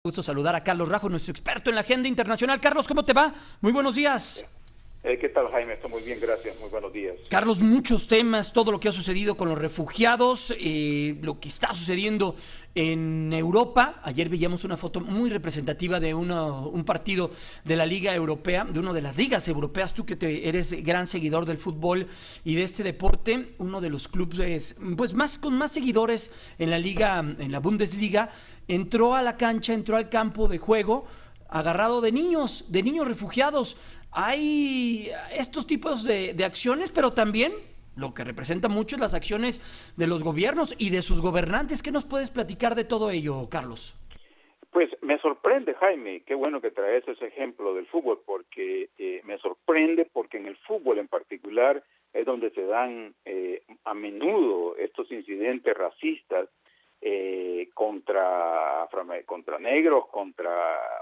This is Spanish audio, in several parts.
Gusto saludar a Carlos Rajo, nuestro experto en la agenda internacional. Carlos, ¿cómo te va? Muy buenos días. ¿Qué tal, Jaime? Estoy muy bien, gracias. Muy buenos días. Carlos, muchos temas, todo lo que ha sucedido con los refugiados, lo que está sucediendo en Europa. Ayer veíamos una foto muy representativa de un partido de la Liga Europea, de una de las ligas europeas. Tú que eres gran seguidor del fútbol y de este deporte, uno de los clubes pues con más seguidores en la liga, en la Bundesliga, entró a la cancha, entró al campo de juego agarrado de niños refugiados. Hay estos tipos de acciones, pero también lo que representa mucho es las acciones de los gobiernos y de sus gobernantes. ¿Qué nos puedes platicar de todo ello, Carlos? Pues me sorprende, Jaime, qué bueno que traes ese ejemplo del fútbol, porque me sorprende porque en el fútbol en particular es donde se dan a menudo estos incidentes racistas contra negros, contra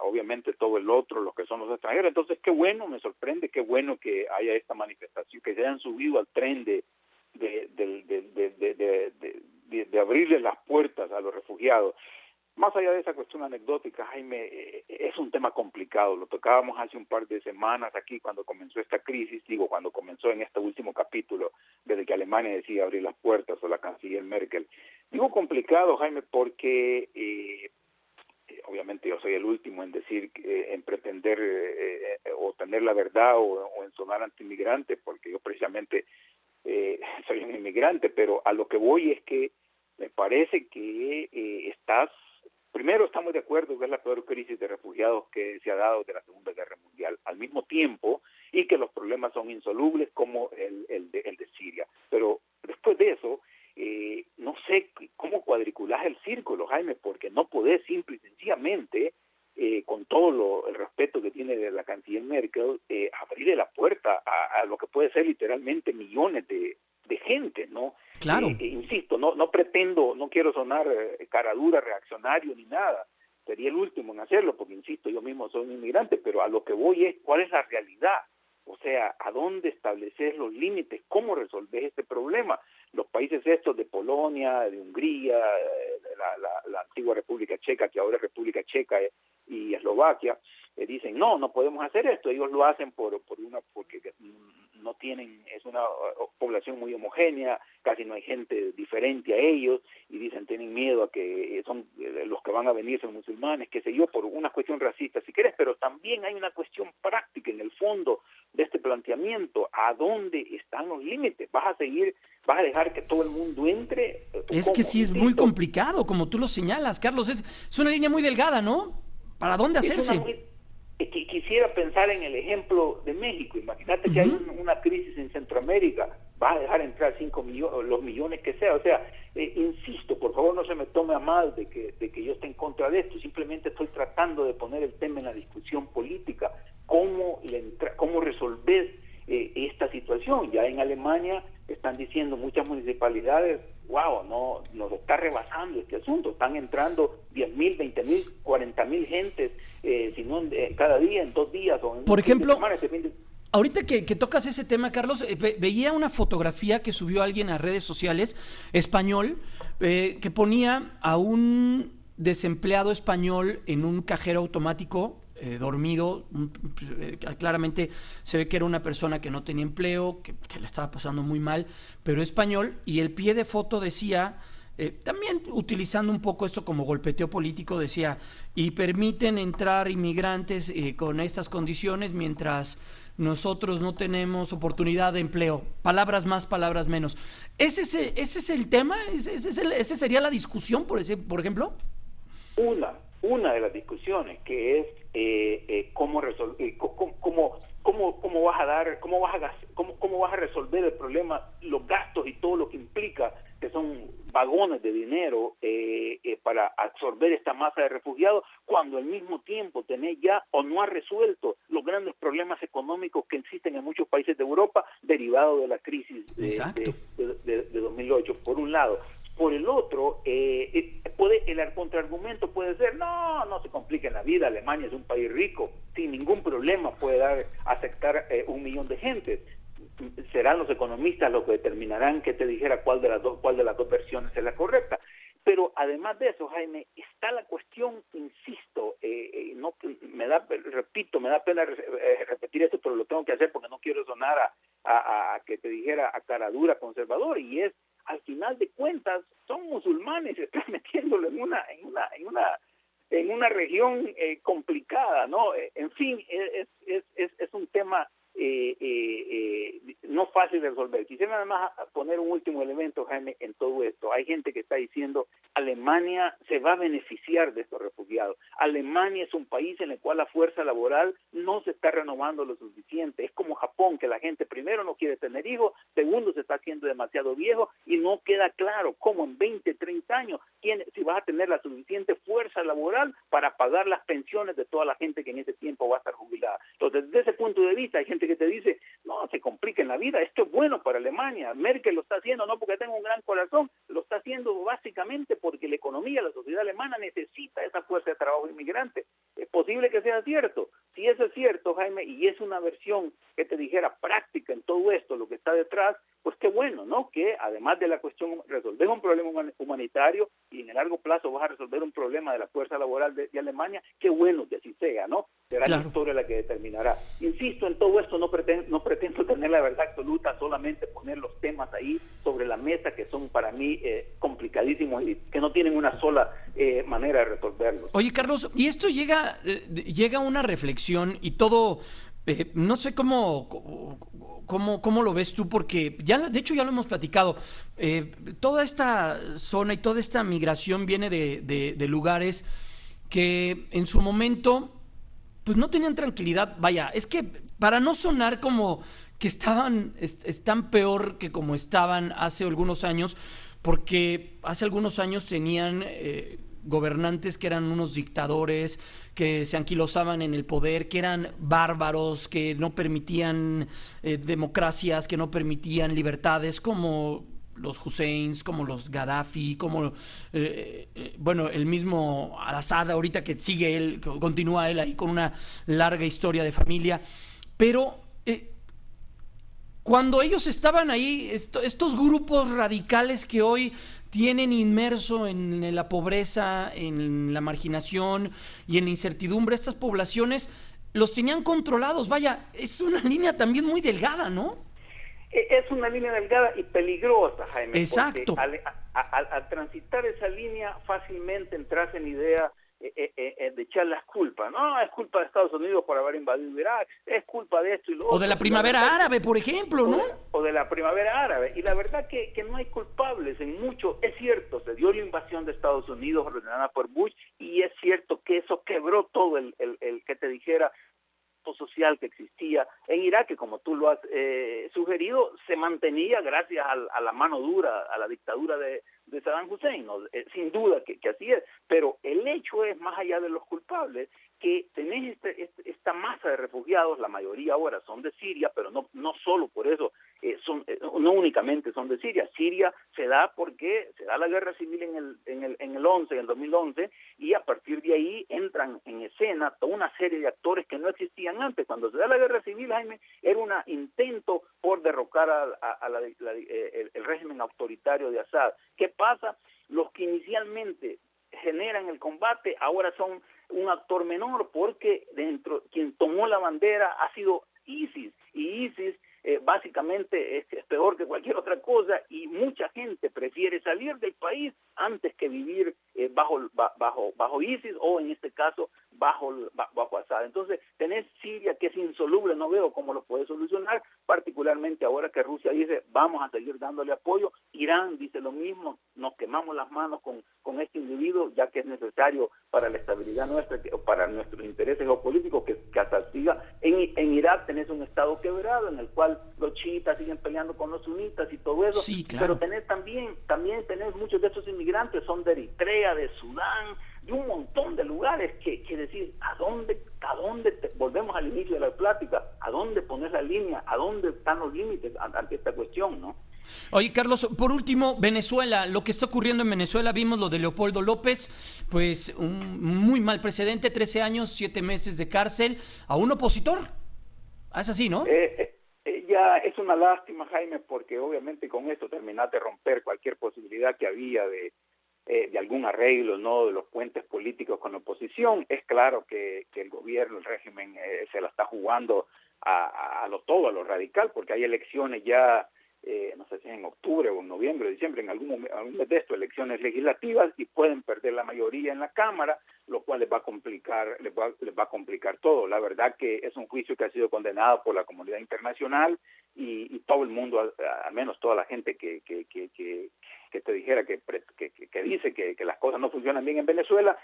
obviamente todo el otro, los que son los extranjeros. Entonces, qué bueno, me sorprende, qué bueno que haya esta manifestación, que se hayan subido al tren de abrirle las puertas a los refugiados. Más allá de esa cuestión anecdótica, Jaime, es un tema complicado. Lo tocábamos hace un par de semanas aquí cuando comenzó esta crisis, cuando comenzó en este último capítulo, desde que Alemania decía abrir las puertas, o la canciller Merkel. Digo complicado, Jaime, porque obviamente yo soy el último en decir, en pretender o tener la verdad o en sonar antiinmigrante, porque yo precisamente soy un inmigrante, pero a lo que voy es que me parece que primero estamos de acuerdo que es la peor crisis de refugiados que se ha dado desde la Segunda Guerra Mundial, al mismo tiempo, y que los problemas son insolubles como el de Siria. Pero después de eso, no sé cómo cuadriculás el círculo, Jaime, porque no podés simple y sencillamente, con todo el respeto que tiene de la canciller Merkel, abrirle la puerta a lo que puede ser literalmente millones de gente, ¿no? Claro. Insisto, no pretendo, no quiero sonar cara dura, reaccionario ni nada. Sería el último en hacerlo, porque insisto, yo mismo soy un inmigrante, pero a lo que voy es cuál es la realidad. O sea, ¿a dónde establecer los límites? ¿Cómo resolver este problema? Los países estos de Polonia, de Hungría, de la antigua República Checa, que ahora es República Checa, y Eslovaquia, dicen, no podemos hacer esto. Ellos lo hacen porque no tienen, es una población muy homogénea, casi no hay gente diferente a ellos, y dicen, tienen miedo a que son los que van a venir son musulmanes, qué sé yo, por una cuestión racista, si quieres, pero también hay una cuestión práctica en el fondo de este planteamiento. ¿A dónde están los límites? ¿Vas a dejar que todo el mundo entre? Es que sí es muy complicado, como tú lo señalas, Carlos, es una línea muy delgada, ¿no? ¿Para dónde hacerse? Quisiera pensar en el ejemplo de México. Imagínate que hay una crisis en Centroamérica, vas a dejar entrar 5 millones, los millones que sea. O sea, insisto, por favor no se me tome a mal de que yo esté en contra de esto, simplemente estoy tratando de poner el tema en la discusión política. ¿Cómo resolver esta situación? Ya en Alemania están diciendo muchas municipalidades, wow, nos está rebasando este asunto, están entrando 10,000, 20,000, 40,000 gentes, cada día, en 2 días. O en Por ejemplo, ahorita que tocas ese tema, Carlos, veía una fotografía que subió alguien a redes sociales, español, que ponía a un desempleado español en un cajero automático, dormido. Claramente se ve que era una persona que no tenía empleo, que le estaba pasando muy mal, pero español, y el pie de foto decía, también utilizando un poco esto como golpeteo político, decía, y permiten entrar inmigrantes con estas condiciones mientras nosotros no tenemos oportunidad de empleo. Palabras más, palabras menos. ¿Ese es el tema? ¿Ese sería la discusión, por ejemplo? Una de las discusiones que es cómo resolver, cómo vas a resolver el problema, los gastos y todo lo que implica, que son vagones de dinero para absorber esta masa de refugiados, cuando al mismo tiempo tenés ya o no ha resuelto los grandes problemas económicos que existen en muchos países de Europa derivados de la crisis de 2008, por un lado. Por el otro, el contraargumento puede ser, no se complique la vida, Alemania es un país rico, sin ningún problema puede aceptar 1 millón de gente. Serán los economistas los que determinarán, que te dijera cuál de las dos versiones es la correcta. Pero además de eso, Jaime, está la cuestión, insisto, no me da pena repetir esto, pero lo tengo que hacer porque no quiero sonar a que te dijera a cara dura conservador, y es, al final de cuentas, son musulmanes, se están metiéndolo en una región complicada, ¿no? En fin, es un tema no fácil de resolver. Quisiera nada más poner un último elemento, Jaime, en todo esto. Hay gente que está diciendo Alemania se va a beneficiar de estos refugiados. Alemania es un país en el cual la fuerza laboral no se está renovando lo suficiente. Es como Japón, que la gente primero no quiere tener hijos, segundo se está haciendo demasiado viejo y no queda claro cómo en 20, 30 años si vas a tener la suficiente fuerza laboral para pagar las pensiones de toda la gente que en ese tiempo va a estar jubilada. Entonces, desde ese punto de vista, hay gente que te dice, no, se complica en la vida, esto es bueno para Alemania, Merkel lo está haciendo no porque tenga un gran corazón, lo está haciendo básicamente porque la economía, la sociedad alemana necesita esa fuerza de trabajo inmigrante. Es posible que sea cierto. Si eso es cierto, Jaime, y es una versión que te dijera práctica en todo esto, lo que está detrás, pues qué bueno, ¿no? Que además de la cuestión, resolver un problema humanitario y en el largo plazo vas a resolver un problema de la fuerza laboral de Alemania, qué bueno que así sea, ¿no? Será claro. La historia la que determinará. Insisto, en todo esto no pretendo tener la verdad absoluta, solamente poner los temas ahí sobre la mesa que son para mí complicadísimos y que no tienen una sola manera de resolverlos. Oye, Carlos, y esto llega a una reflexión y todo, no sé cómo lo ves tú, porque de hecho ya lo hemos platicado. Toda esta zona y toda esta migración viene de lugares que en su momento pues no tenían tranquilidad. Vaya, es que para no sonar como que están peor que como estaban hace algunos años, porque hace algunos años tenían gobernantes que eran unos dictadores, que se anquilosaban en el poder, que eran bárbaros, que no permitían democracias, que no permitían libertades, como los Husseins, como los Gaddafi, como el mismo Al-Assad ahorita, que continúa él ahí con una larga historia de familia. Pero cuando ellos estaban ahí, estos grupos radicales que hoy tienen inmerso en la pobreza, en la marginación y en la incertidumbre, estas poblaciones los tenían controlados. Vaya, es una línea también muy delgada, ¿no? Es una línea delgada y peligrosa, Jaime. Exacto. Al transitar esa línea fácilmente entras en idea de echar las culpas. No, es culpa de Estados Unidos por haber invadido Irak, es culpa de esto y lo otro. O de la primavera árabe, por ejemplo, ¿no? O de la primavera árabe. Y la verdad que no hay culpables en mucho. Es cierto, se dio la invasión de Estados Unidos ordenada por Bush y es cierto que eso quebró todo el que te dijera social que existía en Irak, que como tú lo has sugerido, se mantenía gracias a la mano dura, a la dictadura de Saddam Hussein, ¿no? Sin duda que así es, pero el hecho es, más allá de los culpables, que tenés esta masa de refugiados, la mayoría ahora son de Siria, pero no solo por eso, no únicamente son de Siria. Siria se da porque se da la guerra civil en el 2011, y a partir de ahí entran en escena toda una serie de actores que no existían antes. Cuando se da la guerra civil, Jaime, era un intento por derrocar el régimen autoritario de Assad. ¿Qué pasa? Los que inicialmente generan el combate ahora son un actor menor, porque quien tomó la bandera ha sido ISIS, y ISIS básicamente es peor que cualquier otra cosa, y mucha gente prefiere salir del país antes que vivir bajo ISIS, o en este caso bajo Assad. Entonces tenés Siria, que es insoluble, no veo cómo lo puede solucionar, particularmente ahora que Rusia dice vamos a seguir dándole apoyo. Irán dice lo mismo, nos quemamos las manos con este individuo, ya que es necesario para la estabilidad nuestra, para nuestros intereses geopolíticos, que Assad siga. En Irak tenés un estado quebrado en el cual los chiitas siguen peleando con los sunitas y todo eso. Sí, claro. Pero tenés también tenés muchos de esos inmigrantes, son de Eritrea, de Sudán, de un montón de lugares que decir, ¿a dónde volvemos al inicio de la plática? ¿A dónde poner la línea? ¿A dónde están los límites ante esta cuestión, no? Oye, Carlos, por último, Venezuela, lo que está ocurriendo en Venezuela, vimos lo de Leopoldo López, pues un muy mal precedente, 13 años, 7 meses de cárcel a un opositor. Es así, ¿no? Ya es una lástima, Jaime, porque obviamente con esto terminaste de romper cualquier posibilidad que había de de algún arreglo, ¿no?, de los puentes políticos con la oposición. Es claro que el gobierno, el régimen, se la está jugando a lo radical, porque hay elecciones ya, no sé si en octubre o en noviembre, diciembre, en algún mes de esto, elecciones legislativas, y pueden perder la mayoría en la Cámara, lo cual les va a complicar todo. La verdad que es un juicio que ha sido condenado por la comunidad internacional y todo el mundo, al menos toda la gente que te dijera que dice que las cosas no funcionan bien en Venezuela,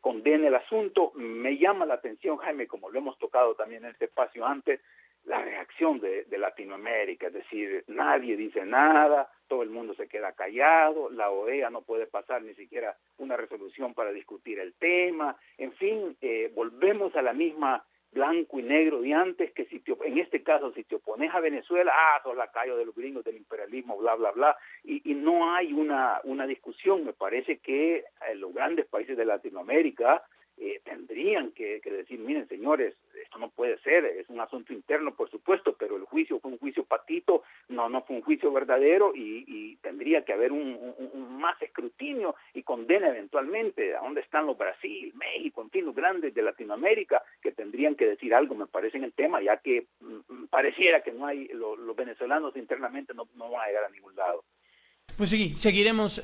condena el asunto. Me llama la atención, Jaime, como lo hemos tocado también en este espacio antes, la reacción de Latinoamérica, es decir, nadie dice nada, todo el mundo se queda callado, la OEA no puede pasar ni siquiera una resolución para discutir el tema, en fin, volvemos a la misma blanco y negro de antes, que en este caso, si te opones a Venezuela, sos lacayo de los gringos, del imperialismo, bla, bla, bla, y no hay una discusión. Me parece que los grandes países de Latinoamérica tendrían que decir, miren, señores, esto no puede ser, es un asunto interno, por supuesto, pero el juicio fue un juicio patito, no fue un juicio verdadero, y tendría que haber un más escrutinio y condena eventualmente. ¿A dónde están los Brasil, México, en fin, los grandes de Latinoamérica, que tendrían que decir algo, me parece, en el tema, ya que pareciera que no hay, los venezolanos internamente no van a llegar a ningún lado? Pues sí, seguiremos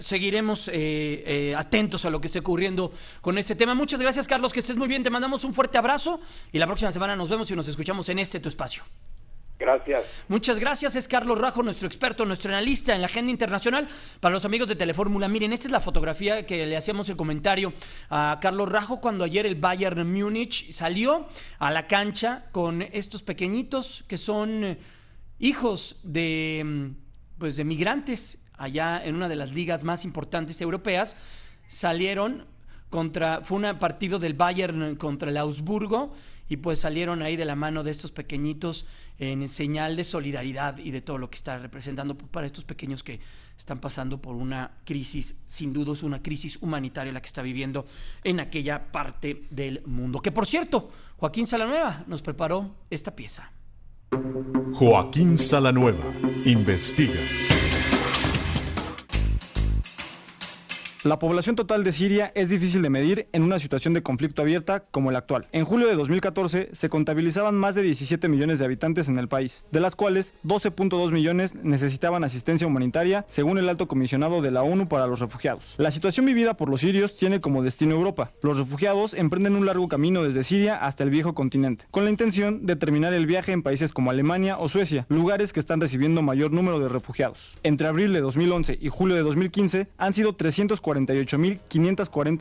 atentos a lo que esté ocurriendo con este tema. Muchas gracias, Carlos, que estés muy bien. Te mandamos un fuerte abrazo y la próxima semana nos vemos y nos escuchamos en tu espacio. Gracias. Muchas gracias. Es Carlos Rajo, nuestro experto, nuestro analista en la agenda internacional. Para los amigos de Telefórmula, miren, esta es la fotografía que le hacíamos el comentario a Carlos Rajo cuando ayer el Bayern Múnich salió a la cancha con estos pequeñitos que son hijos de migrantes allá en una de las ligas más importantes europeas. Salieron fue un partido del Bayern contra el Augsburgo, y pues salieron ahí de la mano de estos pequeñitos en señal de solidaridad y de todo lo que está representando para estos pequeños que están pasando por una crisis, sin duda es una crisis humanitaria la que está viviendo en aquella parte del mundo. Que por cierto, Joaquín Salanueva nos preparó esta pieza. Joaquín Salanueva investiga. La población total de Siria es difícil de medir en una situación de conflicto abierta como el actual. En julio de 2014 se contabilizaban más de 17 millones de habitantes en el país, de las cuales 12.2 millones necesitaban asistencia humanitaria, según el alto comisionado de la ONU para los refugiados. La situación vivida por los sirios tiene como destino Europa. Los refugiados emprenden un largo camino desde Siria hasta el viejo continente, con la intención de terminar el viaje en países como Alemania o Suecia, lugares que están recibiendo mayor número de refugiados. Entre abril de 2011 y julio de 2015 han sido 348.540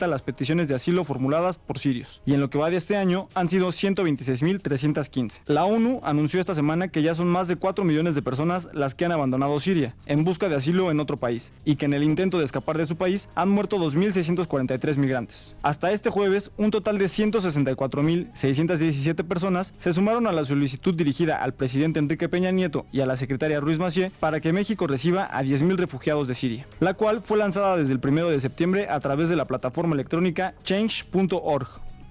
las peticiones de asilo formuladas por sirios, y en lo que va de este año han sido 126.315. La ONU anunció esta semana que ya son más de 4 millones de personas las que han abandonado Siria en busca de asilo en otro país, y que en el intento de escapar de su país han muerto 2.643 migrantes. Hasta este jueves, un total de 164.617 personas se sumaron a la solicitud dirigida al presidente Enrique Peña Nieto y a la secretaria Ruiz Massieu para que México reciba a 10.000 refugiados de Siria, la cual fue lanzada desde el 1 de septiembre a través de la plataforma electrónica change.org.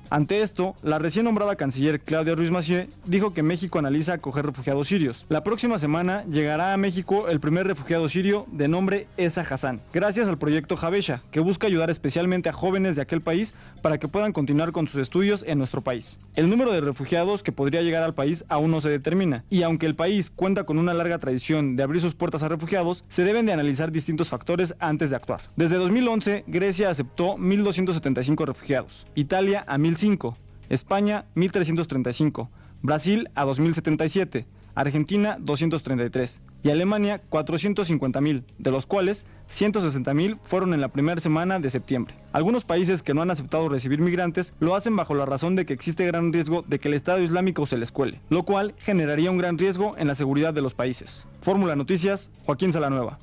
Ante esto, la recién nombrada canciller Claudia Ruiz Massieu dijo que México analiza acoger refugiados sirios. La próxima semana llegará a México el primer refugiado sirio de nombre Esa Hassan, gracias al proyecto Habesha, que busca ayudar especialmente a jóvenes de aquel país para que puedan continuar con sus estudios en nuestro país. El número de refugiados que podría llegar al país aún no se determina, y aunque el país cuenta con una larga tradición de abrir sus puertas a refugiados, se deben de analizar distintos factores antes de actuar. Desde 2011, Grecia aceptó 1.275 refugiados, Italia a 1.005, España 1.335, Brasil a 2.077, Argentina 233 y Alemania 450.000, de los cuales 160.000 fueron en la primera semana de septiembre. Algunos países que no han aceptado recibir migrantes lo hacen bajo la razón de que existe gran riesgo de que el Estado Islámico se les cuele, lo cual generaría un gran riesgo en la seguridad de los países. Fórmula Noticias, Joaquín Salanueva.